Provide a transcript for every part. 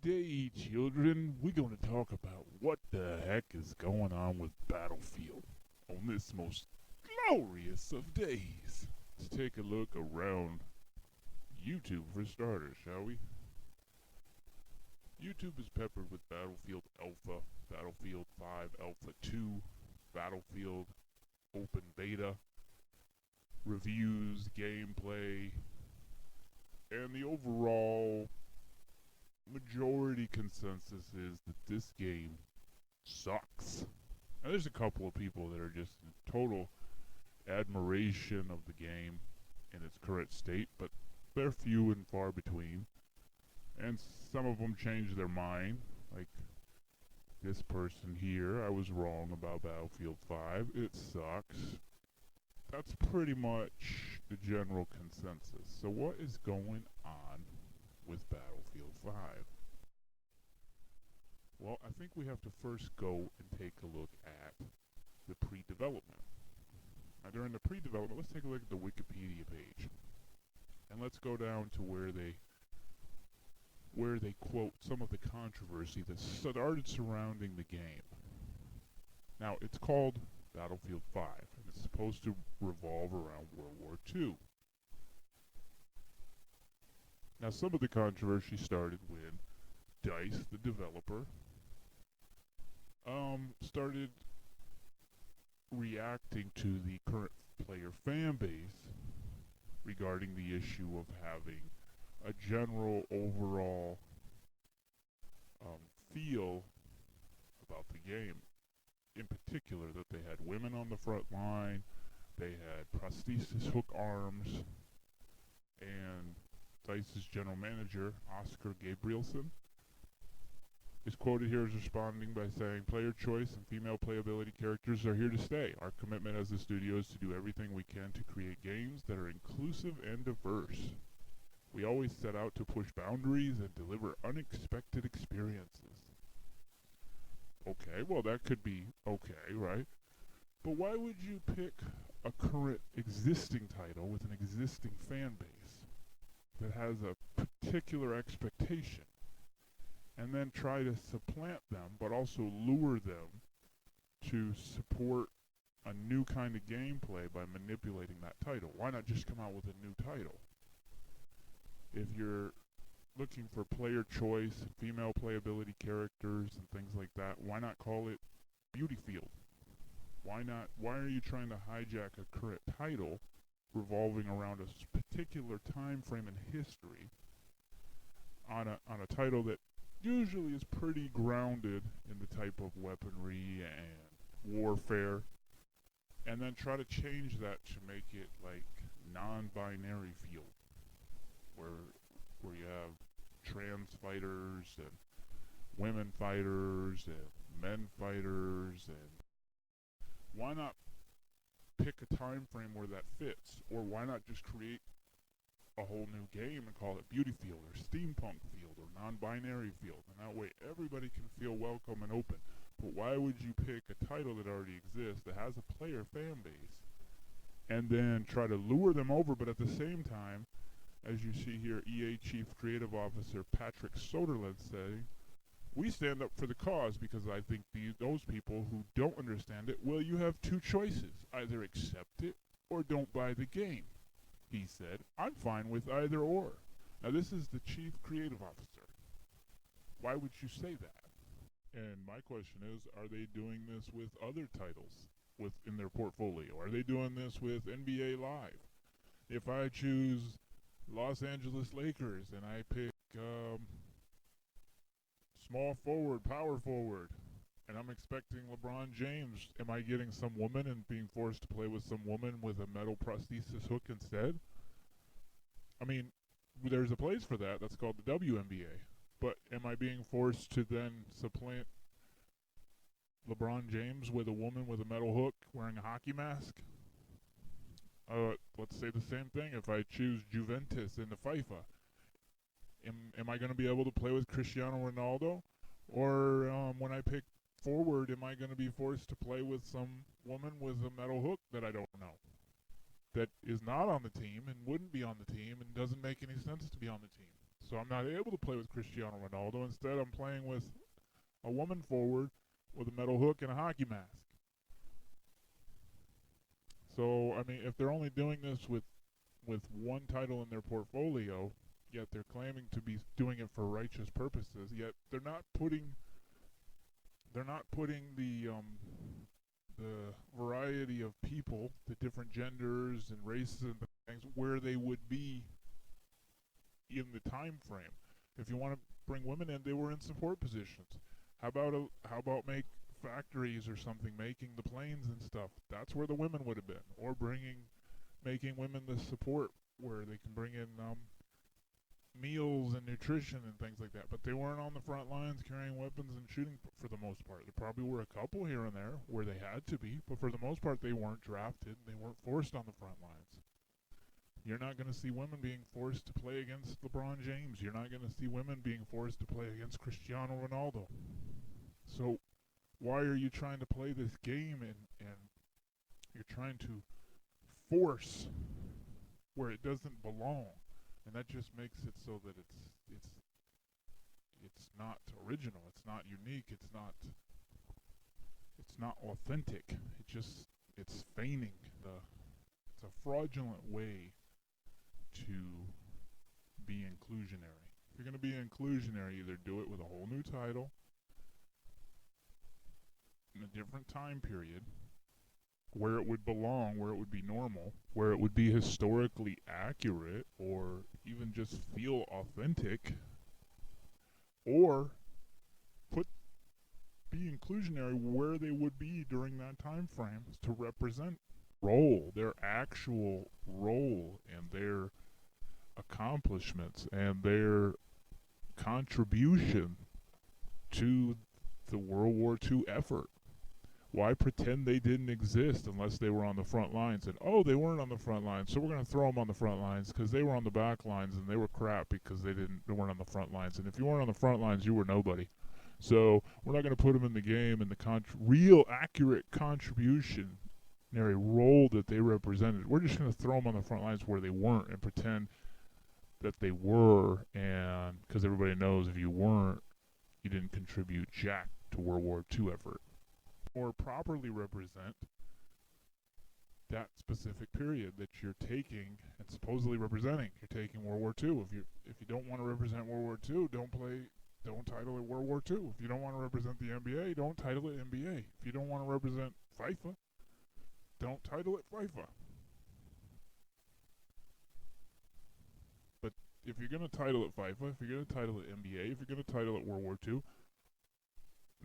Today, children, we're going to talk about what the heck is going on with Battlefield on this most glorious of days. Let's take a look around YouTube for starters, shall we? YouTube is peppered with Battlefield Alpha, Battlefield 5 Alpha 2, Battlefield Open Beta, reviews, gameplay, and the overall majority consensus is that this game sucks. Now, there's a couple of people that are just in total admiration of the game in its current state, but they're few and far between. And some of them change their mind, like this person here. I was wrong about Battlefield 5. It sucks. That's pretty much the general consensus. So what is going on with Battlefield 5? Well, I think we have to first go and take a look at the pre-development. Now, during the pre-development, let's take a look at the Wikipedia page. And let's go down to where they quote some of the controversy that started surrounding the game. Now, it's called Battlefield 5, and it's supposed to revolve around World War II. Now, some of the controversy started when DICE, the developer, started reacting to the current player fan base regarding the issue of having a general overall feel about the game. In particular, that they had women on the front line, they had prosthesis hook arms, and DICE's general manager, Oscar Gabrielson, is quoted here as responding by saying, "Player choice and female playability characters are here to stay. Our commitment as a studio is to do everything we can to create games that are inclusive and diverse. We always set out to push boundaries and deliver unexpected experiences." Okay, well that could be okay, right? But why would you pick a current existing title with an existing fan base that has a particular expectation and then try to supplant them but also lure them to support a new kind of gameplay by manipulating that title? Why not just come out with a new title? If you're looking for player choice and female playability characters and things like that, why not call it Beautyfield? Why are you trying to hijack a current title revolving around a particular time frame in history on a title that usually is pretty grounded in the type of weaponry and warfare, and then try to change that to make it like non-binary field, where you have trans fighters and women fighters and men fighters, and why not pick a time frame where that fits? Or why not just create a whole new game and call it Beauty Field or Steampunk Field or Non-Binary Field, and that way everybody can feel welcome and open. But why would you pick a title that already exists, that has a player fan base, and then try to lure them over, but at the same time, as you see here, EA Chief Creative Officer Patrick Soderlund saying, "We stand up for the cause because I think those people who don't understand it, well, you have two choices. Either accept it or don't buy the game." He said, "I'm fine with either or." Now, this is the Chief Creative Officer. Why would you say that? And my question is, are they doing this with other titles in their portfolio? Are they doing this with NBA Live? If I choose Los Angeles Lakers and I pick small forward, power forward, and I'm expecting LeBron James, am I getting some woman and being forced to play with some woman with a metal prosthesis hook instead? I mean, there's a place for that. That's called the WNBA. But am I being forced to then supplant LeBron James with a woman with a metal hook wearing a hockey mask? Let's say the same thing. If I choose Juventus in the FIFA, am I going to be able to play with Cristiano Ronaldo? Or when I pick forward, am I going to be forced to play with some woman with a metal hook that I don't know, that is not on the team and wouldn't be on the team and doesn't make any sense to be on the team? So I'm not able to play with Cristiano Ronaldo. Instead, I'm playing with a woman forward with a metal hook and a hockey mask. So, I mean, if they're only doing this with one title in their portfolio, yet they're claiming to be doing it for righteous purposes, yet they're not putting the variety of people, the different genders and races and things, where they would be in the time frame. If you want to bring women in, they were in support positions. How about make factories or something making the planes and stuff? That's where the women would have been, or making women the support where they can bring in meals and nutrition and things like that. But they weren't on the front lines carrying weapons and shooting for the most part. There probably were a couple here and there where they had to be, but for the most part they weren't drafted. They weren't forced on the front lines. You're not going to see women being forced to play against LeBron James. You're not going to see women being forced to play against Cristiano Ronaldo. So why are you trying to play this game and you're trying to force where it doesn't belong? And that just makes it so that it's not original, it's not unique, it's not authentic. It's feigning. It's a fraudulent way to be inclusionary. If you're going to be inclusionary, either do it with a whole new title in a different time period where it would belong, where it would be normal, where it would be historically accurate, or even just feel authentic, or be inclusionary where they would be during that time frame to represent their actual role and their accomplishments and their contribution to the World War II effort. Why pretend they didn't exist unless they were on the front lines? And they weren't on the front lines, so we're going to throw them on the front lines because they were on the back lines and they were crap because they weren't on the front lines. And if you weren't on the front lines, you were nobody. So we're not going to put them in the game and the real accurate contributionary role that they represented. We're just going to throw them on the front lines where they weren't and pretend that they were, and because everybody knows if you weren't, you didn't contribute jack to World War II effort. Or properly represent that specific period that you're taking and supposedly representing. You're taking World War II. If you don't want to represent World War II, don't title it World War II. If you don't want to represent the NBA, don't title it NBA. If you don't want to represent FIFA, don't title it FIFA. But if you're going to title it FIFA, if you're going to title it NBA, if you're going to title it World War II,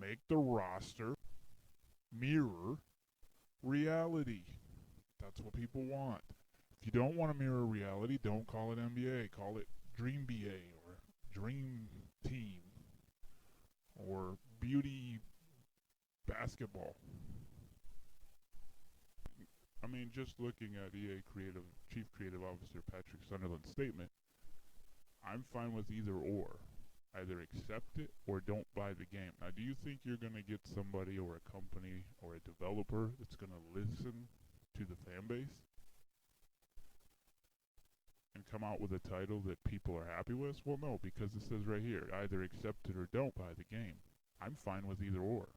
make the roster mirror reality. That's what people want. If you don't want to mirror reality, don't call it NBA. Call it Dream BA or Dream Team or Beauty Basketball. I mean, just looking at EA Chief Creative Officer Patrick Sunderland's statement, I'm fine with either or. Either accept it or don't buy the game. Now, do you think you're going to get somebody or a company or a developer that's going to listen to the fan base and come out with a title that people are happy with? Well, no, because it says right here, either accept it or don't buy the game. I'm fine with either or.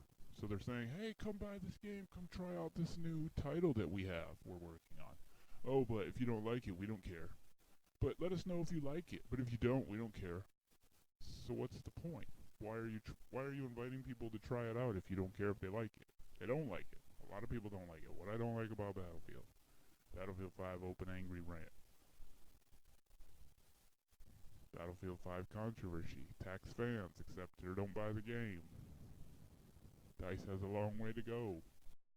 So they're saying, hey, come buy this game, come try out this new title that we're working on. Oh, but if you don't like it, we don't care. But let us know if you like it. But if you don't, we don't care. So what's the point? Why are you inviting people to try it out if you don't care if they like it? They don't like it. A lot of people don't like it. What I don't like about Battlefield 5 open angry rant. Battlefield 5 controversy. Tax fans, accept it or don't buy the game. DICE has a long way to go.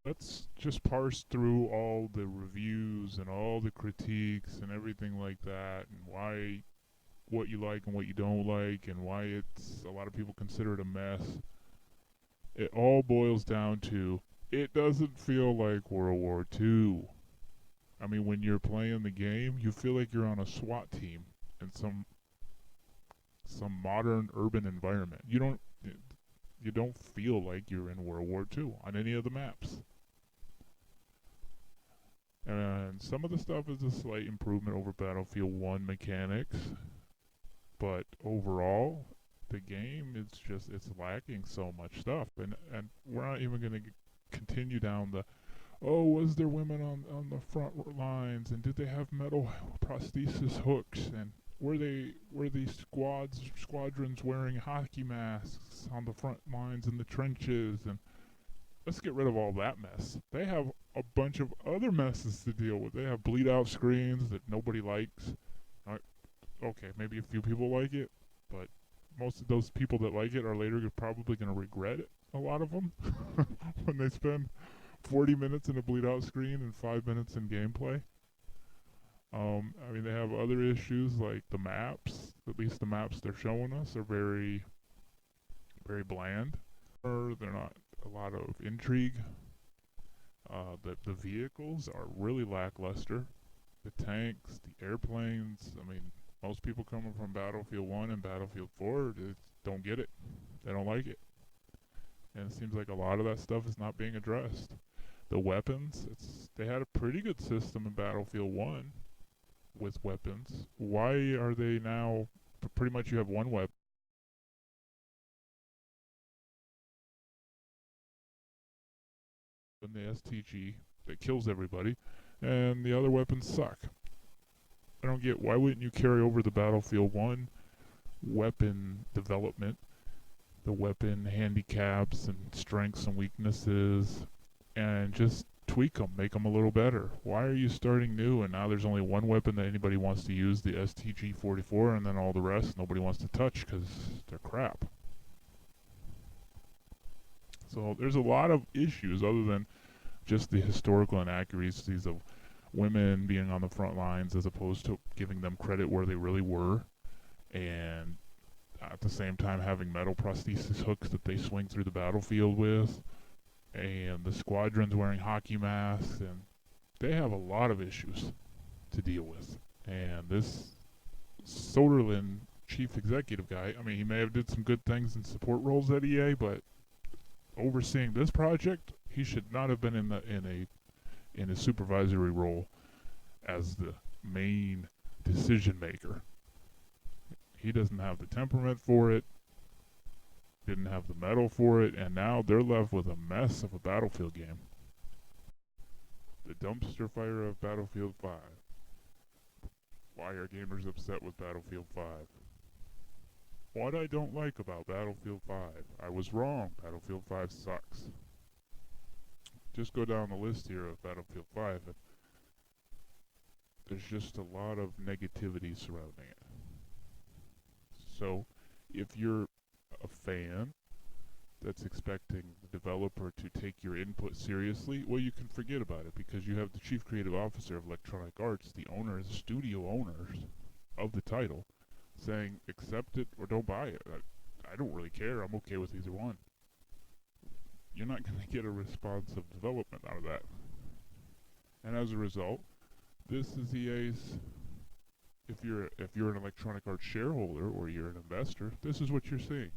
Let's just parse through all the reviews and all the critiques and everything like that, and what you like and what you don't like, and why a lot of people consider it a mess. It all boils down to, it doesn't feel like World War II. I mean, when you're playing the game, you feel like you're on a SWAT team in some modern urban environment. You don't feel like you're in World War II on any of the maps. And some of the stuff is a slight improvement over Battlefield 1 mechanics. But overall, the game it's lacking so much stuff, and we're not even going to continue down the, oh, was there women on the front lines, and did they have metal prosthesis hooks, and were these squadrons wearing hockey masks on the front lines in the trenches, and let's get rid of all that mess. They have a bunch of other messes to deal with. They have bleed out screens that nobody likes. Okay, maybe a few people like it, but most of those people that like it are later probably going to regret it. A lot of them when they spend 40 minutes in a bleed out screen and 5 minutes in gameplay. I mean, they have other issues like the maps. At least the maps they're showing us are very, very bland. They're not a lot of intrigue. The vehicles are really lackluster. The tanks, the airplanes. I mean, most people coming from Battlefield 1 and Battlefield 4 don't get it. They don't like it. And it seems like a lot of that stuff is not being addressed. The weapons, they had a pretty good system in Battlefield 1 with weapons. Why are they now pretty much you have one weapon in the STG that kills everybody, and the other weapons suck? I don't get, why wouldn't you carry over the Battlefield 1 weapon development, the weapon handicaps and strengths and weaknesses, and just tweak them, make them a little better? Why are you starting new and now there's only one weapon that anybody wants to use, the STG-44, and then all the rest nobody wants to touch because they're crap? So there's a lot of issues other than just the historical inaccuracies of women being on the front lines as opposed to giving them credit where they really were, and at the same time having metal prosthesis hooks that they swing through the battlefield with, and the squadrons wearing hockey masks, and they have a lot of issues to deal with. And this Soderlund chief executive guy, I mean, he may have did some good things in support roles at EA, but overseeing this project, he should not have been in a supervisory role as the main decision maker. He doesn't have the temperament for it, didn't have the metal for it, and now they're left with a mess of a Battlefield game. The dumpster fire of Battlefield 5. Why are gamers upset with Battlefield 5? What I don't like about Battlefield 5. I was wrong. Battlefield 5 sucks. Just go down the list here of Battlefield 5, and there's just a lot of negativity surrounding it. So, if you're a fan that's expecting the developer to take your input seriously, well, you can forget about it because you have the chief creative officer of Electronic Arts, the owners, studio owners of the title, saying accept it or don't buy it. I don't really care. I'm okay with either one. You're not going to get a responsive development out of that. And as a result, this is EA's. If you're an Electronic Arts shareholder or you're an investor, this is what you're seeing.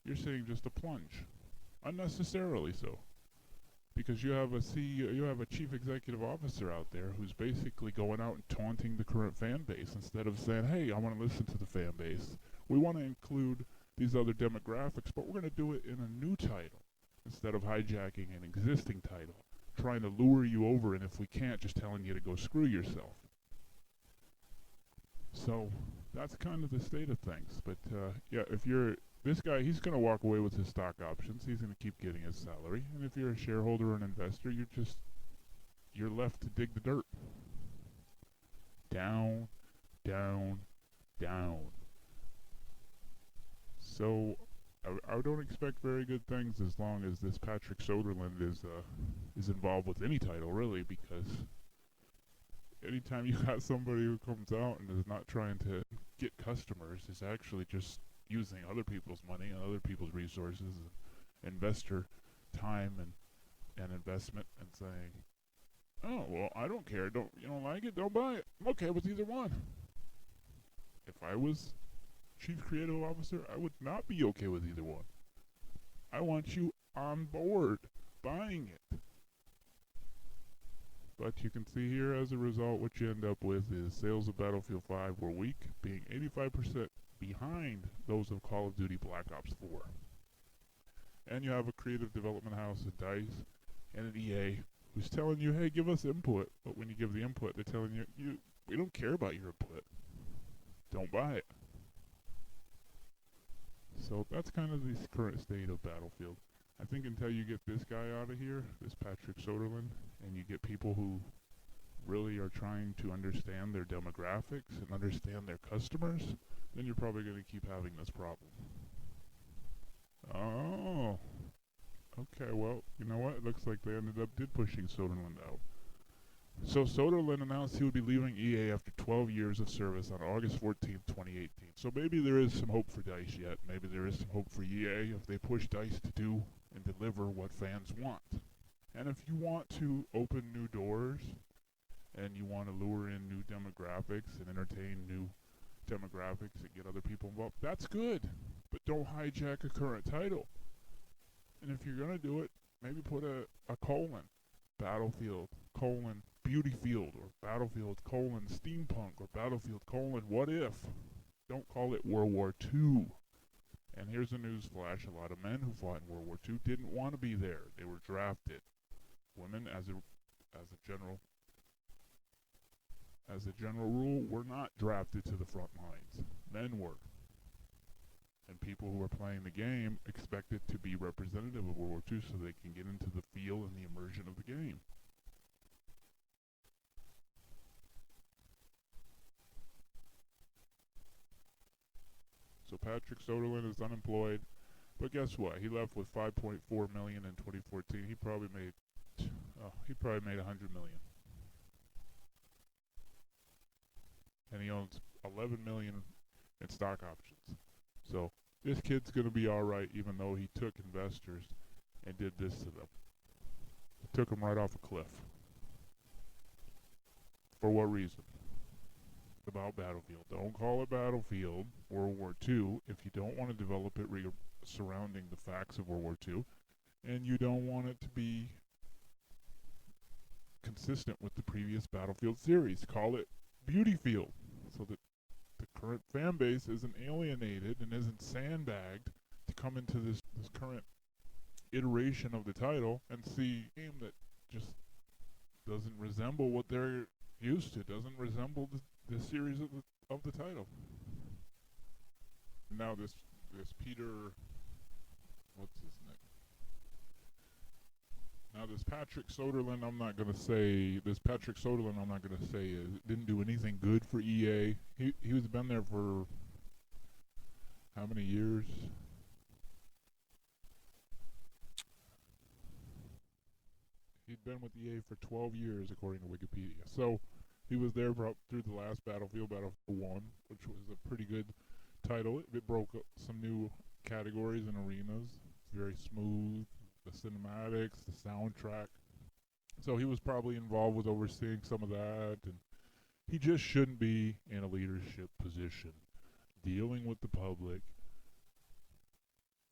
You're seeing just a plunge, unnecessarily so, because you have a CEO, you have a chief executive officer out there who's basically going out and taunting the current fan base instead of saying, "Hey, I want to listen to the fan base. We want to include these other demographics, but we're going to do it in a new title instead of hijacking an existing title, trying to lure you over, and if we can't, just telling you to go screw yourself." So that's kind of the state of things. But yeah, if you're this guy, he's going to walk away with his stock options. He's going to keep getting his salary. And if you're a shareholder or an investor, you're left to dig the dirt. Down, down, down. So I don't expect very good things as long as this Patrick Soderlund is involved with any title, really, because anytime you got somebody who comes out and is not trying to get customers, is actually just using other people's money and other people's resources and investor time and investment, and saying, "Oh, well, I don't care. You don't like it? Don't buy it. I'm okay with either one." If I was chief creative officer, I would not be okay with either one. I want you on board buying it. But you can see here, as a result, what you end up with is sales of Battlefield 5 were weak, being 85% behind those of Call of Duty Black Ops 4. And you have a creative development house at DICE and an EA who's telling you, hey, give us input. But when you give the input, they're telling you, we don't care about your input. Don't buy it. So that's kind of the current state of Battlefield. I think until you get this guy out of here, this Patrick Soderlund, and you get people who really are trying to understand their demographics and understand their customers, then you're probably going to keep having this problem. Oh, okay, well, you know what? It looks like they did pushing Soderlund out. So Soderlund announced he would be leaving EA after 12 years of service on August 14th, 2018. So maybe there is some hope for DICE yet. Maybe there is some hope for EA if they push DICE to do and deliver what fans want. And if you want to open new doors and you want to lure in new demographics and entertain new demographics and get other people involved, that's good. But don't hijack a current title. And if you're going to do it, maybe put a colon, Battlefield, colon, Beautyfield, or Battlefield, colon, Steampunk, or Battlefield, colon, What If. Don't call it World War II. And here's a news flash. A lot of men who fought in World War II didn't want to be there. They were drafted. Women, as a general rule, were not drafted to the front lines. Men were. And people who are playing the game expect it to be representative of World War II so they can get into the feel and the immersion of the game. So Patrick Soderlund is unemployed, but guess what? He left with $5.4 million in 2014. He probably made $100 million, and he owns $11 million in stock options. So this kid's gonna be all right, even though he took investors and did this to them. He took them right off a cliff. For what reason? About Battlefield. Don't call it Battlefield World War II if you don't want to develop it surrounding the facts of World War II, and you don't want it to be consistent with the previous Battlefield series. Call it Beautyfield, so that the current fan base isn't alienated and isn't sandbagged to come into this current iteration of the title and see a game that just doesn't resemble what they're used to, doesn't resemble the series of the title. Now this Peter, what's his name? Now this Patrick Soderlund, I'm not gonna say didn't do anything good for EA. He was been there for how many years? He'd been with EA for 12 years, according to Wikipedia. So he was there through the last Battlefield 1, which was a pretty good title. It broke up some new categories and arenas. It's very smooth. The cinematics, the soundtrack. So he was probably involved with overseeing some of that, and he just shouldn't be in a leadership position, dealing with the public,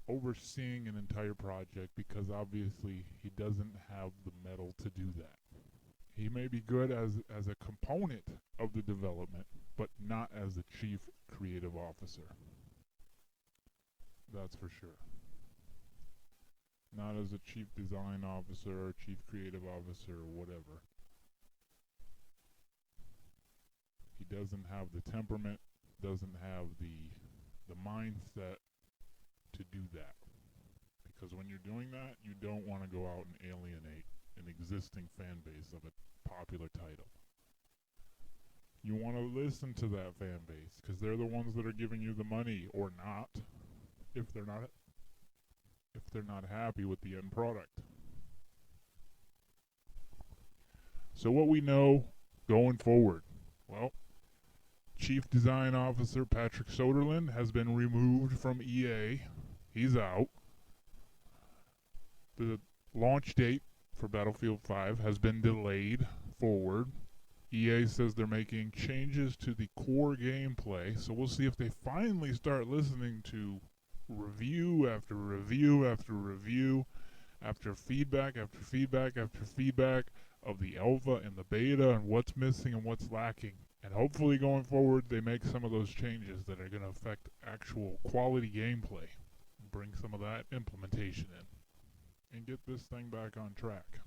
overseeing an entire project, because obviously he doesn't have the mettle to do that. He may be good as a component of the development, but not as a chief creative officer. That's for sure. Not as a chief design officer or chief creative officer or whatever. He doesn't have the temperament, doesn't have the mindset to do that. Because when you're doing that, you don't want to go out and alienate an existing fan base of a popular title. You want to listen to that fan base, because they're the ones that are giving you the money, or not, if they're not happy with the end product. So what we know going forward, well, Chief Design Officer Patrick Soderlund has been removed from EA. He's out. The launch date for Battlefield 5 has been delayed forward. EA says they're making changes to the core gameplay, so we'll see if they finally start listening to review after review after review, after feedback after feedback after feedback of the alpha and the beta and what's missing and what's lacking. And hopefully going forward they make some of those changes that are going to affect actual quality gameplay. Bring some of that implementation in. And get this thing back on track.